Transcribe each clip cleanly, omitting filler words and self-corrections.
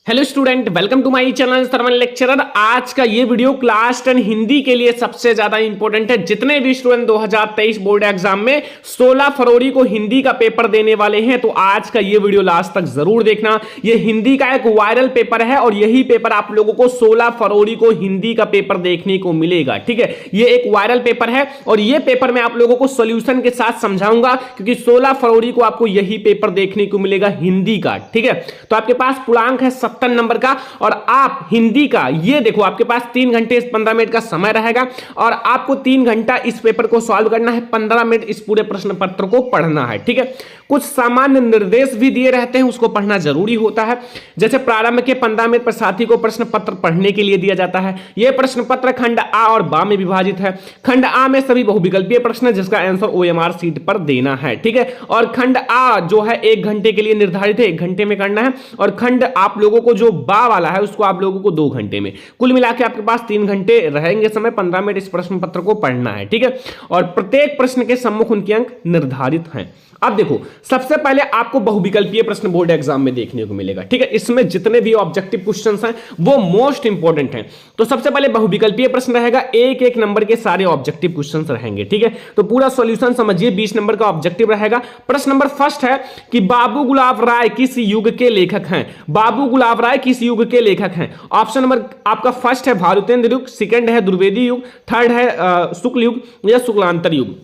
Hello student, welcome to my channel thermal lecturer. आज का ये वीडियो क्लास 10 हिंदी के लिए सबसे ज्यादा इंपॉर्टेंट है। जितने भी स्टूडेंट 2023 बोर्ड एग्जाम में 16 फरवरी को हिंदी का पेपर देने वाले हैं, तो आज का ये वीडियो लास्ट तक जरूर देखना। ये हिंदी का एक वायरल पेपर है और यही पेपर आप लोगों को 16 फरवरी को हिंदी का पेपर देखने को मिलेगा। ठीक है, ये एक वायरल पेपर है और ये पेपर मैं आप लोगों को सोल्यूशन के साथ समझाऊंगा, क्योंकि 16 फरवरी को आपको यही पेपर देखने को मिलेगा हिंदी का। ठीक है, तो आपके पास पूर्णांक है 70 नंबर का और आप हिंदी का ये देखो, आपके पास 3 घंटे 15 मिनट का समय रहेगा और आपको 3 घंटा इस पेपर को सॉल्व करना है, 15 मिनट इस पूरे प्रश्न पत्र को पढ़ना है। ठीक है, कुछ सामान्य निर्देश भी दिए रहते हैं, उसको पढ़ना जरूरी होता है। जैसे प्रारंभ के 15 मिनट पर साथी को प्रश्न पत्र पढ़ने के लिए दिया जाता है। यह प्रश्न पत्र खंड आ और बा में विभाजित है। खंड आ में सभी बहुविकल्पीय प्रश्न है जिसका आंसर ओएमआर सीट पर देना है। ठीक है, और खंड आ जो है 1 घंटे के लिए निर्धारित है, 1 घंटे में करना है। और खंड आप लोगों को जो बा वाला है उसको आप लोगों को 2 घंटे में। कुल मिला के आपके पास 3 घंटे रहेंगे समय, 15 मिनट इस प्रश्न पत्र को पढ़ना है। ठीक है, और प्रत्येक प्रश्न के सम्मुख उनके अंक निर्धारित हैं। अब देखो, सबसे पहले आपको बहुविकल्पीय प्रश्न बोर्ड एग्जाम में देखने को मिलेगा। ठीक है, इसमें जितने भी ऑब्जेक्टिव क्वेश्चंस हैं वो मोस्ट इंपॉर्टेंट हैं। तो सबसे पहले बहुविकल्पीय प्रश्न रहेगा, 1-1 नंबर के सारे ऑब्जेक्टिव क्वेश्चंस रहेंगे। ठीक है, तो पूरा सॉल्यूशन समझिए। 20 नंबर का ऑब्जेक्टिव रहेगा। प्रश्न नंबर फर्स्ट है कि बाबू गुलाब राय किस युग के लेखक हैं? बाबू गुलाब राय किस युग के लेखक हैं? ऑप्शन नंबर आपका फर्स्ट है भारतेंद्र युग, सेकंड है द्विवेदी युग, थर्ड है शुक्ल युग या शुक्लांतर युग।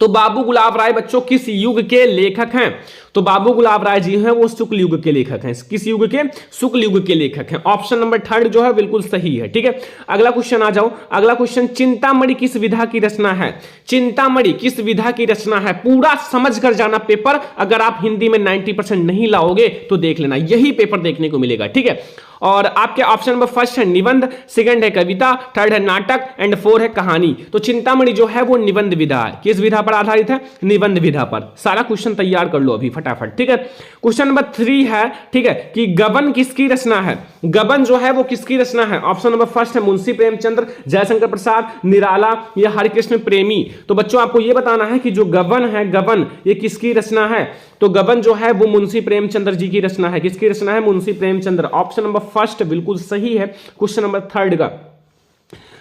तो बाबू गुलाब राय बच्चों किस युग के लेखक हैं? तो बाबू गुलाब राय जी हैं वो शुक्ल युग के लेखक हैं। किस युग के? शुक्ल युग के लेखक हैं। ऑप्शन नंबर थर्ड जो है बिल्कुल सही है। ठीक है, अगला क्वेश्चन आ जाओ। अगला क्वेश्चन, चिंतामणि किस विधा की रचना है? चिंतामणि किस विधा की रचना है? पूरा समझ कर जाना पेपर। अगर आप हिंदी में 90% नहीं लाओगे तो देख लेना, यही पेपर देखने को मिलेगा। ठीक है, और आपके ऑप्शन नंबर फर्स्ट है निबंध, सेकंड है कविता, थर्ड है नाटक एंड 4 है कहानी। तो चिंतामणि जो है वो निबंध विधा है। किस विधा पर आधारित है? निबंध विधा पर। सारा क्वेश्चन तैयार कर लो अभी फटाफट। ठीक है, क्वेश्चन नंबर 3 है, ठीक है, कि गबन किसकी रचना है? गबन जो है वो किसकी रचना है? ऑप्शन नंबर फर्स्ट है मुंशी प्रेमचंद्र, जयशंकर प्रसाद, निराला या हरिकृष्ण प्रेमी। तो बच्चों आपको ये बताना है कि जो गबन है, गबन ये किसकी रचना है? तो गबन जो है वो मुंशी प्रेमचंद्र जी की रचना है। किसकी रचना है? Munshi Premchandra. Option number first बिल्कुल सही है क्वेश्चन नंबर 3 का।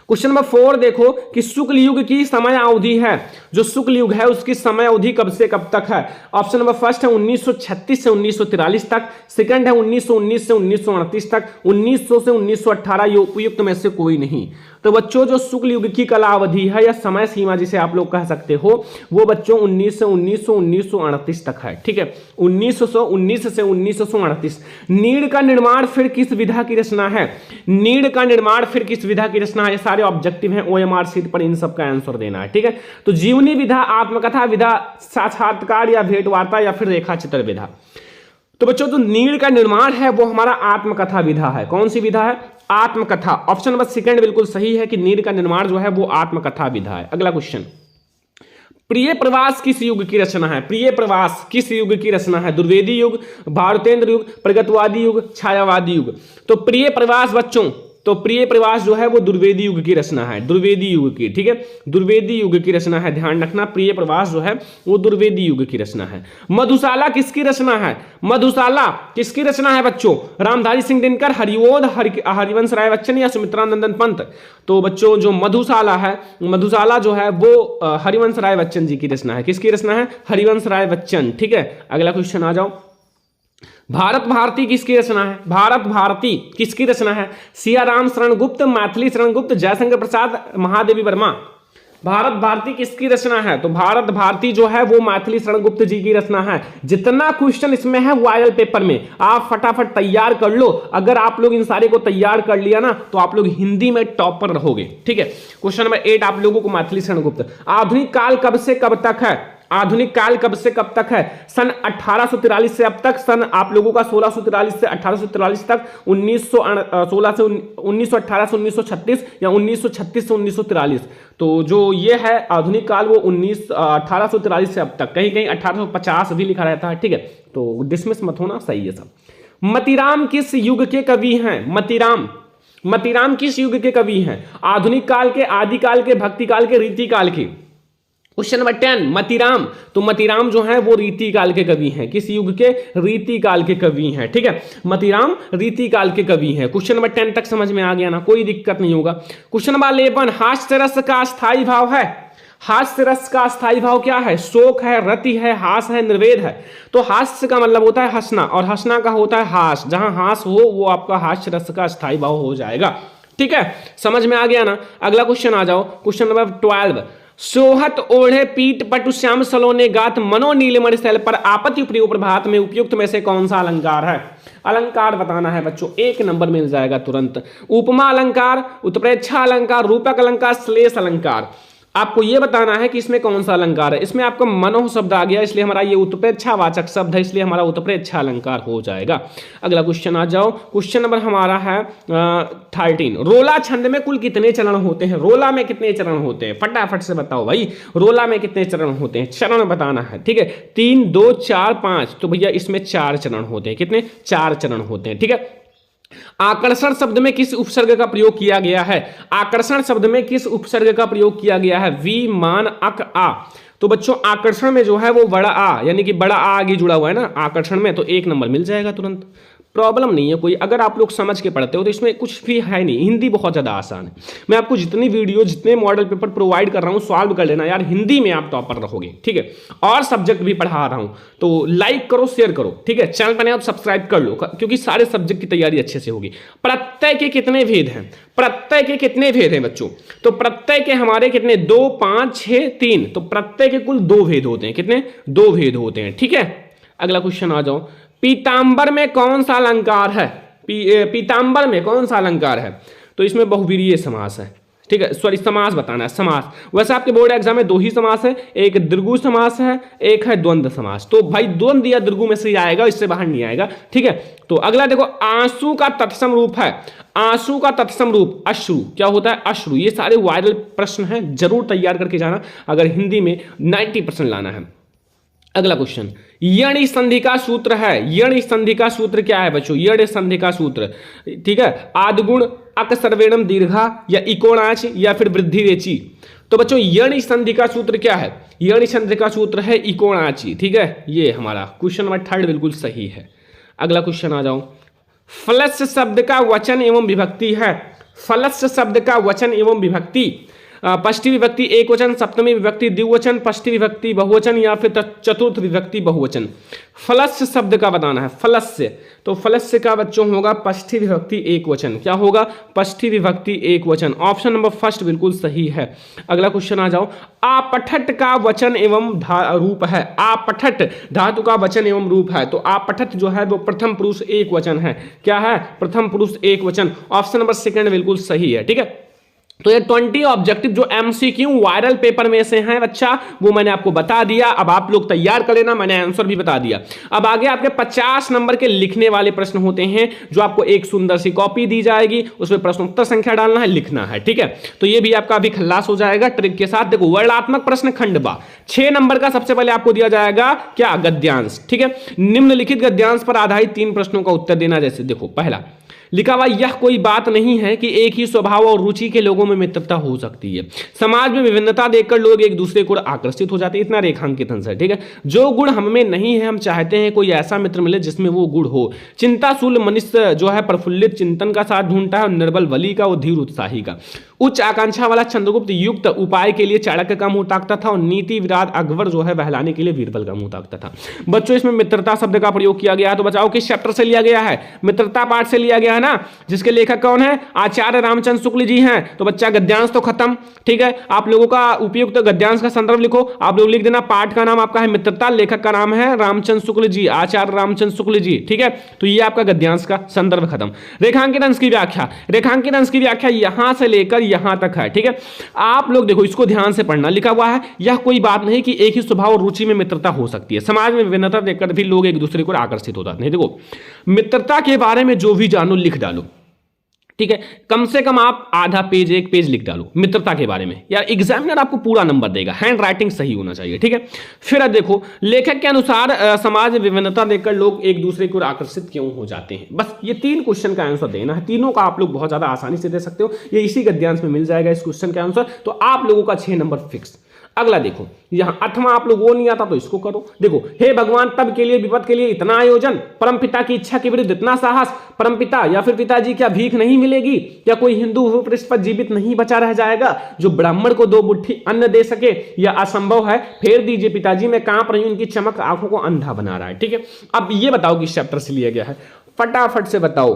क्वेश्चन नंबर 4 देखो कि शुक्ल युग की समय अवधि है। जो शुक्ल युग है उसकी समय अवधि कब से कब तक है? ऑप्शन नंबर फर्स्ट है 1936 से 1943 तक, सेकंड है 1919 से 1938 तक, 1900 से 1918, ये उपयुक्त में से कोई नहीं। तो बच्चों जो शुक्ल युग की कला अवधि है या समय सीमा जिसे आप लोग कह सकते हो, वो बच्चों 1919 तक है। ठीक है, 1919 से 1938। नीड़ का निर्माण फिर किस विधा की रचना है? नीड़ का निर्माण फिर किस विधा की रचना है? सारे ऑब्जेक्टिव हैं, ओएमआर सीट पर इन सब का आंसर देना है। ठीक है, तो जीवनी विधा, आत्मकथा विधा, साक्षात्कार या भेंटवार्ता या फिर रेखा चित्र विधा। तो बच्चों जो नीड़ का निर्माण है वो हमारा आत्मकथा विधा है। कौन सी विधा है? आत्मकथा। ऑप्शन नंबर सेकंड बिल्कुल सही है कि नीड़ का निर्माण जो है वो आत्मकथा विधा है। अगला क्वेश्चन, प्रिय प्रवास किस युग की रचना है? प्रिय प्रवास किस युग की रचना है? द्विवेदी युग, भारतेंद्र युग, प्रगतवादी युग, छायावादी युग। तो प्रिय प्रवास बच्चों, तो प्रिय प्रवास जो है वो द्विवेदी युग की रचना है, द्विवेदी युग की। ठीक है, द्विवेदी युग की रचना है, ध्यान रखना। प्रिय प्रवास जो है वो द्विवेदी युग की रचना है। मधुशाला किसकी रचना है? मधुशाला किसकी रचना है बच्चों? रामधारी सिंह दिनकर, हरिओध, हरिवंश राय बच्चन या सुमित्रानंदन पंत। तो बच्चों जो मधुशाला है, मधुशाला जो है वो हरिवंश राय बच्चन जी की रचना है। किसकी रचना है? हरिवंश राय बच्चन। ठीक है, अगला क्वेश्चन आ जाओ। भारत भारती किसकी रचना है? भारत भारती किसकी रचना है? सियाराम शरण गुप्त, मैथिली शरण गुप्त, जयशंकर प्रसाद, महादेवी वर्मा। भारत भारती किसकी रचना है? तो भारत भारती जो है वो मैथिली शरण गुप्त जी की रचना है। जितना क्वेश्चन इसमें है वायरल पेपर में, आप फटाफट तैयार कर लो। अगर आप लोग इन सारे को तैयार कर लिया ना तो आप लोग हिंदी में टॉप पर रहोगे। ठीक है, क्वेश्चन नंबर 8 आप लोगों को मैथिली शरण गुप्त। आधुनिक काल कब से कब तक है? आधुनिक काल कब से कब तक है? सन 1843 से अब तक, सन आप लोगों का 1643 से 1843 तक, 1918 से 1936 या 1936 से 1943। तो जो ये है आधुनिक काल वो 1843 से अब तक, कहीं कहीं 1850 भी लिखा रहता है। ठीक है, तो डिसमिस मत होना, सही है सब। मतीराम किस युग के कवि हैं? मतीराम, मतीराम किस युग के कवि हैं? आधुनिक काल के, आदिकाल के, भक्ति काल के, रीति काल के। Question number 10, Matiram. तो मतीराम जो है वो रीति काल के कवि हैं। किस युग के? रीति काल के कवि हैं। ठीक है, मतीराम रीति काल के कवि हैं। क्वेश्चन नंबर 10 तक समझ में आ गया ना, कोई दिक्कत नहीं होगा। क्वेश्चन नंबर 11, हास्य रस का स्थायी भाव है। हास्य रस का स्थायी भाव क्या है? शोक है, रति है, हास है, निर्वेद है। तो हास्य का मतलब होता है हंसना, और हंसना का होता है हास। जहां हास हो वो आपका हास्य रस का स्थायी भाव हो जाएगा। ठीक है, समझ में आ गया ना। अगला क्वेश्चन आ जाओ, क्वेश्चन नंबर 12, सोहत ओढ़े पीठ पटु श्याम सलोने गात मनो नीलमणि शैल पर आपत्ति प्रिय प्रभात में उपयुक्त में से कौन सा अलंकार है? अलंकार बताना है बच्चों, 1 नंबर मिल जाएगा तुरंत। उपमा अलंकार, उत्प्रेक्षा अलंकार, रूपक अलंकार, श्लेष अलंकार। आपको यह बताना है कि इसमें कौन सा अलंकार है। इसमें आपका मनोह शब्द आ गया, इसलिए हमारा ये उत्प्रेक्षावाचक शब्द है, इसलिए हमारा उत्प्रेक्षा अलंकार हो जाएगा। अगला क्वेश्चन आ जाओ, क्वेश्चन नंबर हमारा है 13, रोला छंद में कुल कितने चरण होते हैं? रोला में कितने चरण होते हैं? फटाफट से बताओ भाई, रोला में कितने चरण होते हैं? चरण बताना है। ठीक है, 3, 2, 4, 5। तो भैया इसमें 4 चरण होते हैं। कितने? 4 चरण होते हैं। ठीक है, आकर्षण शब्द में किस उपसर्ग का प्रयोग किया गया है? आकर्षण शब्द में किस उपसर्ग का प्रयोग किया गया है? वी, मान, अक, आ। तो बच्चों आकर्षण में जो है वो बड़ा आ, यानी कि बड़ा आ आगे जुड़ा हुआ है ना आकर्षण में, तो 1 नंबर मिल जाएगा तुरंत। प्रॉब्लम नहीं है कोई, अगर आप लोग समझ के पढ़ते हो तो इसमें कुछ भी है नहीं। हिंदी बहुत ज़्यादा आसान है। मैं आपको जितनी वीडियो, जितने मॉडल पेपर प्रोवाइड कर रहा हूँ, सॉल्व कर लेना यार, हिंदी में आप टॉपर रहोगे। ठीक है, और सब्जेक्ट भी पढ़ा रहा हूँ, तो लाइक करो, शेयर करो। ठीक है, चैनल पर आप सब्सक्राइब कर लो, क्योंकि सारे सब्जेक्ट की तैयारी अच्छे से होगी। प्रत्यय के कितने भेद हैं? प्रत्यय के कितने भेद हैं बच्चों? तो प्रत्यय के हमारे कितने? 2, 5, 6, 3। तो प्रत्यय के कुल 2 भेद होते हैं। कितने? 2 भेद होते हैं। ठीक है, अगला क्वेश्चन आ जाओ, पीतांबर में कौन सा अलंकार है? पीतांबर में कौन सा अलंकार है? तो इसमें बहुव्रीहि समास है। ठीक है, सॉरी समास बताना है, समास। वैसे आपके बोर्ड एग्जाम में 2 ही समास है, एक द्विगु समास है, एक है द्वंद्व समास। तो भाई द्वंद्व या द्विगु में से ही आएगा, इससे बाहर नहीं आएगा। ठीक है, तो अगला देखो, आंसू का तत्सम रूप है। आंसू का तत्सम रूप अश्रु। क्या होता है? अश्रु। ये सारे वायरल प्रश्न हैं, जरूर तैयार करके जाना अगर हिंदी में 90% लाना है। अगला क्वेश्चन, यण संधि का सूत्र है। यण संधि का सूत्र क्या है बच्चों? यण संधि का सूत्र, ठीक है, आदगुण, अक सर्वेणम दीर्घा, या इकोणाच, या फिर वृद्धि रेची। तो बच्चों यण संधि का सूत्र क्या है? यण संधि का सूत्र है इकोणाची। ठीक है, ये हमारा क्वेश्चन नंबर 3 बिल्कुल सही है। अगला क्वेश्चन आ जाओ, फलस्य शब्द का वचन एवं विभक्ति है। फलस्य शब्द का वचन एवं विभक्ति, षष्ठी विभक्ति एक वचन, सप्तमी विभक्ति द्विवचन, षष्ठी विभक्ति बहुवचन, या फिर चतुर्थ विभक्ति बहुवचन। फलस्य शब्द का बताना है। फलस्य, तो फलस्य का बच्चों होगा षष्ठी विभक्ति एक वचन। क्या होगा? षष्ठी विभक्ति एक वचन। ऑप्शन नंबर फर्स्ट बिल्कुल सही है। अगला क्वेश्चन आ जाओ, आपठट का वचन एवं रूप है। आपठट धातु का वचन एवं रूप है। तो आपठट जो है वो प्रथम पुरुष एक वचन है। क्या है? प्रथम पुरुष एक वचन। ऑप्शन नंबर सेकंड बिल्कुल सही है। ठीक है, तो ये 20 ऑब्जेक्टिव जो एमसीक्यू वायरल पेपर में से हैं बच्चा, वो मैंने आपको बता दिया। अब आप लोग तैयार कर लेना, मैंने आंसर भी बता दिया। अब आगे आपके 50 नंबर के लिखने वाले प्रश्न होते हैं, जो आपको एक सुंदर सी कॉपी दी जाएगी, उसमें प्रश्नोत्तर संख्या डालना है, लिखना है। ठीक है, तो ये भी आपका अभी खल्लास हो जाएगा ट्रिक के साथ। देखो, वर्णात्मक प्रश्न खंड बा 6 नंबर का सबसे पहले आपको दिया जाएगा क्या? गद्यांश। ठीक है, निम्नलिखित गद्यांश पर आधारित 3 प्रश्नों का उत्तर देना। जैसे देखो, पहला लिखा हुआ, यह कोई बात नहीं है कि एक ही स्वभाव और रुचि के लोगों में मित्रता हो सकती है। समाज में विभिन्नता देखकर लोग एक दूसरे को आकर्षित हो जाते हैं। इतना रेखांकित आंसर। ठीक है, जो गुण हम में नहीं है, हम चाहते हैं कोई ऐसा मित्र मिले जिसमें वो गुण हो। चिंताशूल मनुष्य जो है प्रफुल्लित चिंतन का साथ ढूंढता है, और निर्बल बली का और धीर उत्साही का। उच्च आकांक्षा वाला चंद्रगुप्त युक्त उपाय के लिए चाणक्य का मुंह ताकता था, और नीति विराट अकबर जो है बहलाने के लिए बीरबल का मुंह ताकता था। बच्चों, इसमें मित्रता शब्द का प्रयोग किया गया है। तो बचाओ किस चैप्टर से लिया गया है? मित्रता पाठ से लिया गया है ना, जिसके लेखक कौन है? आचार्य रामचंद्र शुक्ल जी हैं। तो बच्चा गद्यांश तो खत्म। ठीक है, आप लोगों का उपयुक्त गद्यांश का संदर्भ लिखो। आप लोग लिख देना, पाठ का नाम आपका है मित्रता, लेखक का नाम है रामचंद्र शुक्ल जी, आचार्य रामचंद्र शुक्ल जी। ठीक है, तो ये आपका गद्यांश का संदर्भ खत्म। रेखांकित अंश की व्याख्या, रेखांकित अंश की व्याख्या यहां से लेकर यहां तक है। ठीक है, आप लोग देखो, इसको ध्यान से पढ़ना। लिखा हुआ है, यह कोई बात नहीं कि एक ही स्वभाव और रुचि में मित्रता हो सकती है। समाज में विभिन्नता देखकर भी लोग एक दूसरे को आकर्षित हो जाते हैं। देखो, मित्रता के बारे में जो भी जानो लिख डालो। ठीक है, कम से कम आप आधा पेज, 1 पेज लिख डालो मित्रता के बारे में। यार एग्जामिनर आपको पूरा नंबर देगा, हैंड राइटिंग सही होना चाहिए। ठीक है, फिर अब देखो, लेखक के अनुसार समाज में विभिन्नता देखकर लोग एक दूसरे को आकर्षित क्यों हो जाते हैं। बस ये 3 क्वेश्चन का आंसर देना है। तीनों का आप लोग बहुत ज्यादा आसानी से दे सकते हो। ये इसी गद्यांश में मिल जाएगा इस क्वेश्चन का आंसर। तो आप लोगों का 6 नंबर फिक्स। अगला देखो यहां अठवां, आप लोग वो नहीं आता तो इसको करो। देखो, हे भगवान तब के लिए विपद के लिए इतना आयोजन, परमपिता की इच्छा के विरुद्ध इतना साहस, परमपिता या फिर पिताजी क्या भीख नहीं मिलेगी, क्या कोई हिंदू भूपृष्ठ पर जीवित नहीं बचा रह जाएगा जो ब्राह्मण को 2 मुट्ठी अन्न दे सके, यह असंभव है, फेर दीजिए पिताजी, मैं कांप रही हूं, उनकी चमक आंखों को अंधा बना रहा है। ठीक है, अब ये बताओ किस चैप्टर से लिया गया है, फटाफट से बताओ।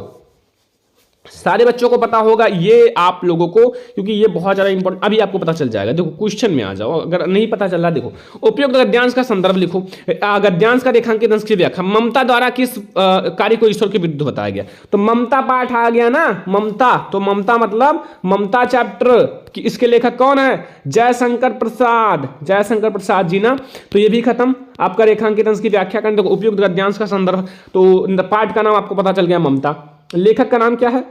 सारे बच्चों को पता होगा ये आप लोगों को, क्योंकि ये बहुत ज्यादा इंपॉर्टेंट, अभी आपको पता चल जाएगा। देखो क्वेश्चन में आ जाओ, अगर नहीं पता चल रहा देखो, उपयुक्त गद्यांश का संदर्भ लिखो, गद्यांश का रेखांकित अंश की व्याख्या, ममता द्वारा किस कार्य को ईश्वर के विरुद्ध बताया गया, तो ममता पाठ आ गया ना, ममता, तो ममता मतलब ममता चैप्टर, इसके लेखक कौन है, जयशंकर प्रसाद, जयशंकर प्रसाद जी ना, तो ये भी खत्म आपका रेखांकित अंश की व्याख्या करने। देखो उपयुक्त गद्यांश का संदर्भ, तो पाठ का नाम आपको पता चल गया ममता, लेखक का नाम क्या है,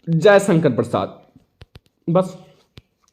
जयशंकर प्रसाद, बस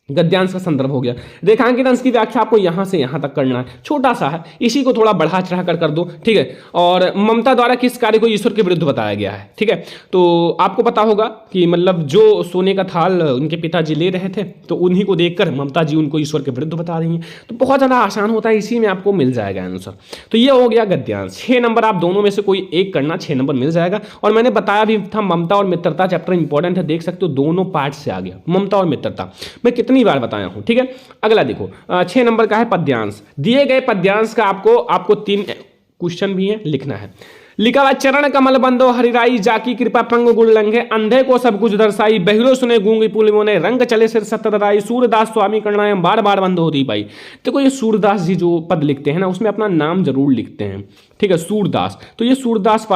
गद्यांश का संदर्भ हो गया। रेखांकित अंश की व्याख्या आपको यहां से यहां तक करना है, छोटा सा है, इसी को थोड़ा बढ़ा चढ़ा कर दो। ठीक है, और ममता द्वारा किस कार्य को ईश्वर के विरुद्ध बताया गया है। ठीक है, तो आपको पता होगा कि मतलब जो सोने का थाल उनके पिताजी ले रहे थे, तो उन्हीं को देखकर ममता जी उनको ईश्वर के विरुद्ध बता रही हैं, तो बहुत ज्यादा आसान होता है, इसी में आपको मिल जाएगा आंसर। तो ये हो गया गद्यांश। 6 नंबर आप दोनों में से कोई एक करना, 6 नंबर मिल जाएगा। और मैंने बताया भी था ममता और मित्रता चैप्टर इंपॉर्टेंट है, देख सकते हो दोनों पार्ट से आ गया, ममता और मित्रता मैं कितनी बार बताया हूं। ठीक है, अगला देखो 6 नंबर का है पद्यांश। दिए गए पद्यांश का आपको 3 क्वेश्चन भी है, लिखना है। लिखा हुआ, चरण कमल बंदो हरिराई, जाकी कृपा पंग गुण लंघे, अंधे को सब कुछ दर्शाई, बहिरो सुने गूंगी पुलिमों ने, रंग चले सिर सत्यदाई, सूरदास स्वामी करना बार बार बंद होती पाई। देखो ये सूरदास जी जो पद लिखते हैं ना, उसमें अपना नाम जरूर लिखते हैं। ठीक है, सूरदास, तो ये सूरदास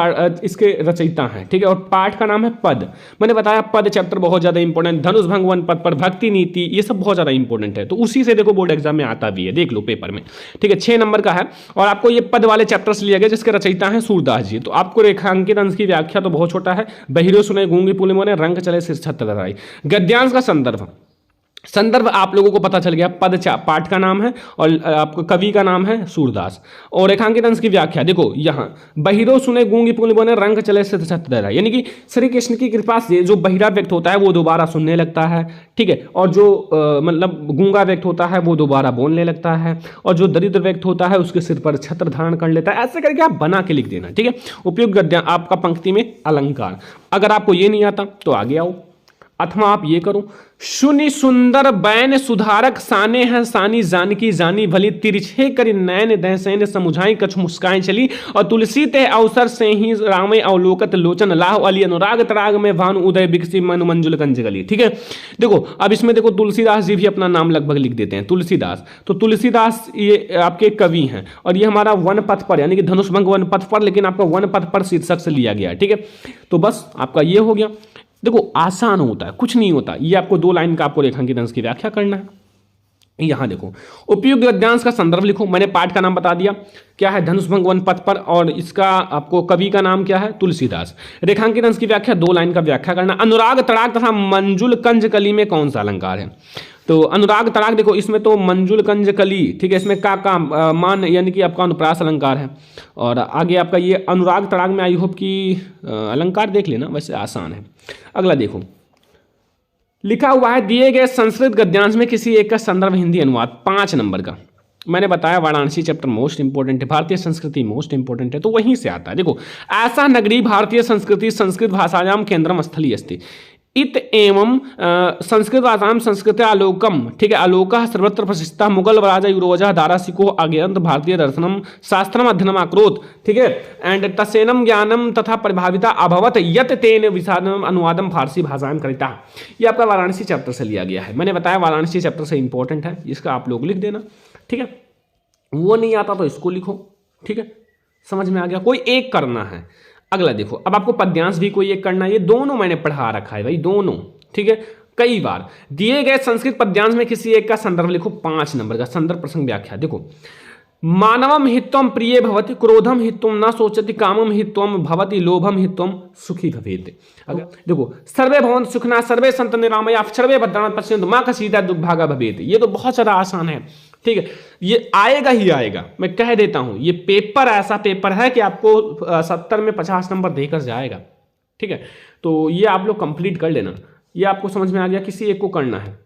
इसके रचयिता हैं। ठीक है, और पाठ का नाम है पद। मैंने बताया पद चैप्टर बहुत ज्यादा इंपॉर्टेंट, धनुष भंग वन पद पर, भक्ति नीति, ये सब बहुत ज्यादा इंपॉर्टेंट है, तो उसी से देखो बोर्ड एग्जाम में आता भी है, देख लो पेपर में। ठीक है, 6 नंबर का है, और आपको ये पद वाले चैप्टर से लिया गया जिसके रचयिता है सूरदास जी। तो आपको रेखांकित अंश की व्याख्या तो बहुत छोटा है, बहिरो सुने गूंगी पुलिमों ने, रंग चले सिर छत्रधारी। गद्यांश का संदर्भ आप लोगों को पता चल गया, पाठ का नाम है और आपको कवि का नाम है सूरदास। और रेखांकित अंश की व्याख्या देखो यहां, बहिरो सुने गूंगी पुलिमों ने, रंग चले सिर छत्रधारी, यानी कि श्री कृष्ण की कृपा से जो बहिरा व्यक्त होता है वो दोबारा सुनने लगता है। ठीक है, और जो मतलब गूंगा व्यक्त होता है वो दोबारा बोलने लगता है, और जो दरिद्र व्यक्त होता है उसके सिर पर छत्र धारण कर लेता है। ऐसे करके आप बना के लिख देना। ठीक है, उपयुक्त गद्यांश आपका पंक्ति में अलंकार। अगर आपको ये नहीं आता तो आगे आओ। 8वां आप ये करो, सुनि सुंदर बैन सुधारक, साने हैं सानी जानकी जानी भली, तिरछे करी नैन दैसैन समुझाई, कछ मुस्काएं चली, और तुलसी ते अवसर से ही रामे अवलोकत लोचन, लाह अली अनुराग तराग में भानु उदय बिकसी मन मंजुल कंज गली। ठीक है, देखो अब इसमें देखो तुलसीदास जी भी अपना नाम लगभग लिख देते हैं, तुलसीदास। तो तुलसीदास ये आपके कवि हैं, और ये हमारा वन पथ पर यानी कि धनुष भंग वन पथ पर, लेकिन आपका वन पथ पर शीर्षक से लिया गया है। ठीक है, तो बस आपका ये हो गया। देखो आसान होता है, कुछ नहीं होता, ये आपको 2 लाइन का आपको रेखांकित अंश की व्याख्या करना है। यहां देखो उपयुक्त गद्यांश का संदर्भ लिखो, मैंने पाठ का नाम बता दिया क्या है, धनुष भंग वन पथ पर, और इसका आपको कवि का नाम क्या है, तुलसीदास। रेखांकित अंश की व्याख्या 2 लाइन का व्याख्या करना। अनुराग तड़ाक तथा मंजुल कंज कली में कौन सा अलंकार है, तो अनुराग तड़ाक देखो इसमें तो मंजुल कंज कली, ठीक है, इसमें का मान यानी कि आपका अनुप्रास अलंकार है। और आगे आपका ये अनुराग तड़ाक में आई होप कि अलंकार देख लेना, वैसे आसान है। अगला देखो लिखा हुआ है, दिए गए संस्कृत गद्यांश में किसी एक का संदर्भ हिंदी अनुवाद। 5 नंबर का मैंने बताया वाराणसी चैप्टर मोस्ट इंपोर्टेंट है, भारतीय संस्कृति मोस्ट इंपोर्टेंट है, तो वहीं से आता है। देखो ऐसा नगरी भारतीय संस्कृति संस्कृत भाषायाम केंद्रम स्थली अस्ति इत एवं संस्कृत भाषाम संस्कृत आलोकम, ठीक है, आलोक सर्वत्र प्रसिद्ध मुगल राजा युरोजा दारासिको अज्ञात भारतीय दर्शनम शास्त्रम अध्ययनम आक्रोत, ठीक है, एंड तसेनम ज्ञानम तथा प्रभाविता अभवत यत तेन विषादम अनुवादम फारसी भाषाएं करिता। ये आपका वाराणसी चैप्टर से लिया गया है, मैंने बताया वाराणसी चैप्टर से इंपॉर्टेंट है, इसका आप लोग लिख देना। ठीक है, वो नहीं आता तो इसको लिखो। ठीक है, समझ में आ गया, कोई एक करना है। अगला देखो, अब आपको पद्यांश भी कोई एक करना है, ये दोनों मैंने पढ़ा रखा है भाई, दोनों। ठीक है, कई बार दिए गए संस्कृत पद्यांश में किसी एक का संदर्भ लिखो। 5 नंबर का संदर्भ प्रसंग व्याख्या देखो, मानवम हित्वम प्रिय भवति, क्रोधम हित्वम न सोचति, कामम हित्वम भवति, लोभम हित्वम सुखी भवेत्। अगर देखो सर्वे भवन्तु सुखिनः सर्वे सन्तु निरामयाः सर्वे भद्राणि पश्यन्तु मा कश्चित् दुर्भागः भवेत्, ये तो बहुत ज्यादा आसान है। ठीक है, ये आएगा ही आएगा, मैं कह देता हूं, ये पेपर ऐसा पेपर है कि आपको 70 में 50 नंबर देकर जाएगा। ठीक है, तो ये आप लोग कंप्लीट कर लेना, ये आपको समझ में आ गया, किसी एक को करना है।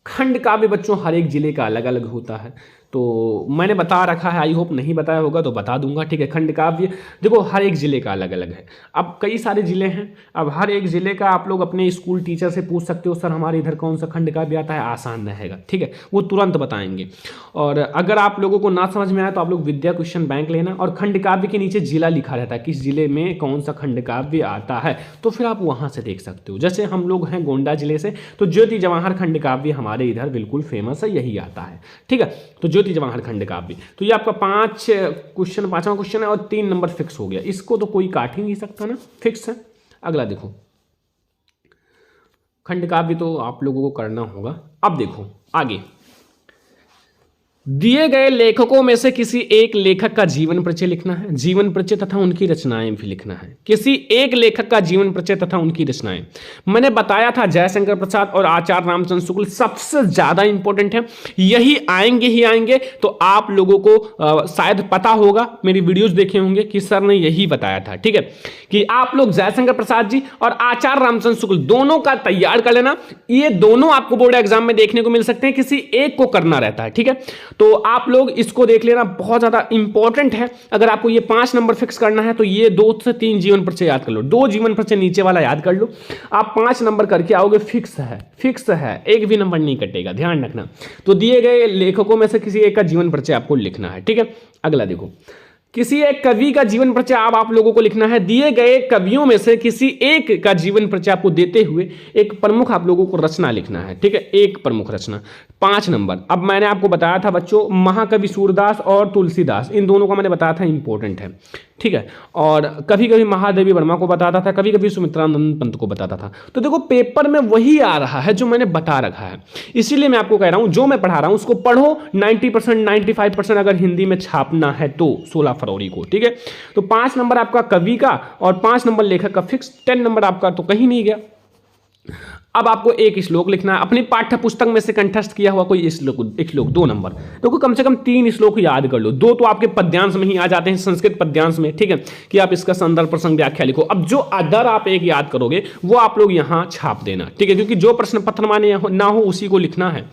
खंड काव्य बच्चों हर एक जिले का अलग अलग होता है, तो मैंने बता रखा है, आई होप नहीं बताया होगा तो बता दूंगा, ठीक है। खंड काव्य देखो हर एक जिले का अलग अलग है। अब कई सारे जिले हैं, अब हर एक जिले का आप लोग अपने स्कूल टीचर से पूछ सकते हो, सर हमारे इधर कौन सा खंड काव्य आता है, आसान रहेगा, ठीक है, वो तुरंत बताएंगे। और अगर आप लोगों को ना समझ में आए तो आप लोग विद्या क्वेश्चन बैंक लेना, और खंड काव्य के नीचे जिला लिखा रहता है, किस जिले में कौन सा खंड काव्य आता है, तो फिर आप वहाँ से देख सकते हो। जैसे हम लोग हैं गोंडा जिले से, तो ज्योति जवाहर खंड काव्य हमारे इधर बिल्कुल फेमस है, यही आता है, ठीक है। तो ज्योति जवाहर खंड काव्य, तो ये आपका 5 क्वेश्चन, 5वां क्वेश्चन है, और 3 नंबर फिक्स हो गया, इसको तो कोई काट ही नहीं सकता ना, फिक्स है। अगला देखो, खंड काव्य तो आप लोगों को करना होगा। अब देखो आगे, दिए गए लेखकों में से किसी एक लेखक का जीवन परिचय लिखना है, जीवन परिचय तथा उनकी रचनाएं भी लिखना है। किसी एक लेखक का जीवन परिचय तथा उनकी रचनाएं, मैंने बताया था जयशंकर प्रसाद और आचार्य रामचंद्र शुक्ल सबसे ज्यादा इंपॉर्टेंट है, यही आएंगे ही आएंगे। तो आप लोगों को शायद पता होगा, मेरी वीडियोज देखे होंगे कि सर ने यही बताया था, ठीक है, कि आप लोग जयशंकर प्रसाद जी और आचार्य रामचंद्र शुक्ल दोनों का तैयार कर लेना। ये दोनों आपको बोर्ड एग्जाम में देखने को मिल सकते हैं, किसी एक को करना रहता है, ठीक है। तो आप लोग इसको देख लेना, बहुत ज्यादा इंपॉर्टेंट है। अगर आपको ये 5 नंबर फिक्स करना है तो ये 2 से 3 जीवन परिचय याद कर लो, 2 जीवन परिचय नीचे वाला याद कर लो, आप 5 नंबर करके आओगे, फिक्स है, फिक्स है, एक भी नंबर नहीं कटेगा, ध्यान रखना। तो दिए गए लेखकों में से किसी एक का जीवन परिचय आपको लिखना है, ठीक है। अगला देखो, किसी एक कवि का जीवन परिचय आप लोगों को लिखना है। दिए गए कवियों में से किसी एक का जीवन परिचय आपको देते हुए एक प्रमुख आप लोगों को रचना लिखना है, ठीक है, एक प्रमुख रचना, 5 नंबर। अब मैंने आपको बताया था बच्चों, महाकवि सूरदास और तुलसीदास, इन दोनों का मैंने बताया था इंपॉर्टेंट है, ठीक है। और कभी कभी महादेवी वर्मा को बताता था, कभी कभी सुमित्रानंद पंत को बताता था। तो देखो पेपर में वही आ रहा है जो मैंने बता रखा है, इसीलिए मैं आपको कह रहा हूं जो मैं पढ़ा रहा हूं उसको पढ़ो। 90% 95% अगर हिंदी में छापना है तो 16 फरवरी को, ठीक है। तो 5 नंबर आपका कवि का और 5 नंबर लेखक का फिक्स, 10 नंबर आपका तो कहीं नहीं गया। अब आपको एक श्लोक लिखना है, अपनी पाठ्य पुस्तक में से कंठस्थ किया हुआ कोई श्लोक, 2 नंबर। देखो कम से कम 3 श्लोक याद कर लो, 2 तो आपके पद्यांश में ही आ जाते हैं, संस्कृत पद्यांश में, ठीक है, कि आप इसका संदर्भ प्रसंग व्याख्या लिखो। अब जो अदर आप एक याद करोगे वो आप लोग यहां छाप देना, ठीक है, क्योंकि जो प्रश्न पत्र माने ना हो उसी को लिखना है।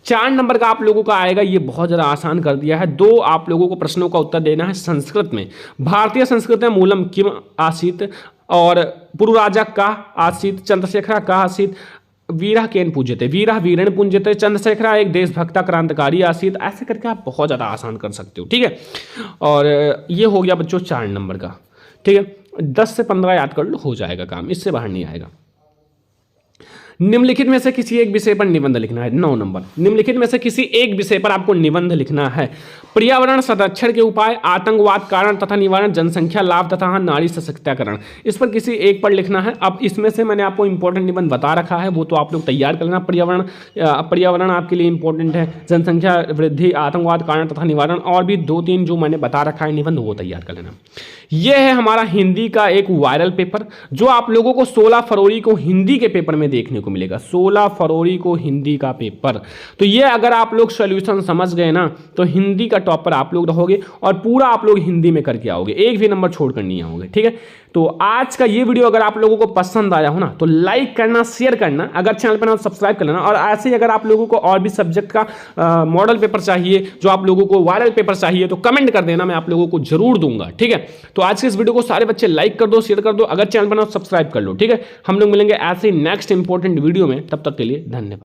4 नंबर का आप लोगों का आएगा, ये बहुत ज़्यादा आसान कर दिया है। 2 आप लोगों को प्रश्नों का उत्तर देना है संस्कृत में। भारतीय संस्कृत में मूलम किम आसीत, और पुरुराजा का आसीत, चंद्रशेखर का आसीत, वीरा केन पूज्यते, वीरा वीरण पूज्यते, चंद्रशेखर एक देशभक्ता क्रांतिकारी आसीत। ऐसे करके आप बहुत ज़्यादा आसान कर सकते हो, ठीक है। और ये हो गया बच्चों 4 नंबर का, ठीक है। 10 से 15 याद कर लो, हो जाएगा काम, इससे बाहर नहीं आएगा। निम्नलिखित में से किसी एक विषय पर निबंध लिखना है, 9 नंबर। निम्नलिखित में से किसी एक विषय पर आपको निबंध लिखना है। पर्यावरण संरक्षण के उपाय, आतंकवाद कारण तथा निवारण, जनसंख्या लाभ तथा नारी सशक्तिकरण, इस पर किसी एक पर लिखना है। अब इसमें से मैंने आपको इंपॉर्टेंट निबंध बता रखा है, वो तो आप लोग तैयार कर लेना। पर्यावरण आपके लिए इंपॉर्टेंट है, जनसंख्या वृद्धि, आतंकवाद कारण तथा निवारण, और भी 2-3 जो मैंने बता रखा है निबंध, वो तैयार कर लेना। यह है हमारा हिंदी का एक वायरल पेपर जो आप लोगों को 16 फरवरी को हिंदी के पेपर में देखने को मिलेगा। 16 फरवरी को हिंदी का पेपर, तो ये अगर आप लोग सॉल्यूशन समझ गए ना तो हिंदी का टॉपर आप लोग रहोगे, और पूरा आप लोग हिंदी में करके आओगे, एक भी नंबर छोड़कर नहीं आओगे, ठीक है। तो आज का ये वीडियो अगर आप लोगों को पसंद आया हो ना तो लाइक करना, शेयर करना, अगर चैनल पर ना सब्सक्राइब कर लेना। और ऐसे ही अगर आप लोगों को और भी सब्जेक्ट का मॉडल पेपर चाहिए, जो आप लोगों को वायरल पेपर चाहिए, तो कमेंट कर देना, मैं आप लोगों को जरूर दूंगा, ठीक है। तो आज के इस वीडियो को सारे बच्चे लाइक कर दो, शेयर कर दो, अगर चैनल पर ना सब्सक्राइब कर लो, ठीक है। हम लोग मिलेंगे ऐसे नेक्स्ट इंपॉर्टेंट वीडियो में, तब तक के लिए धन्यवाद।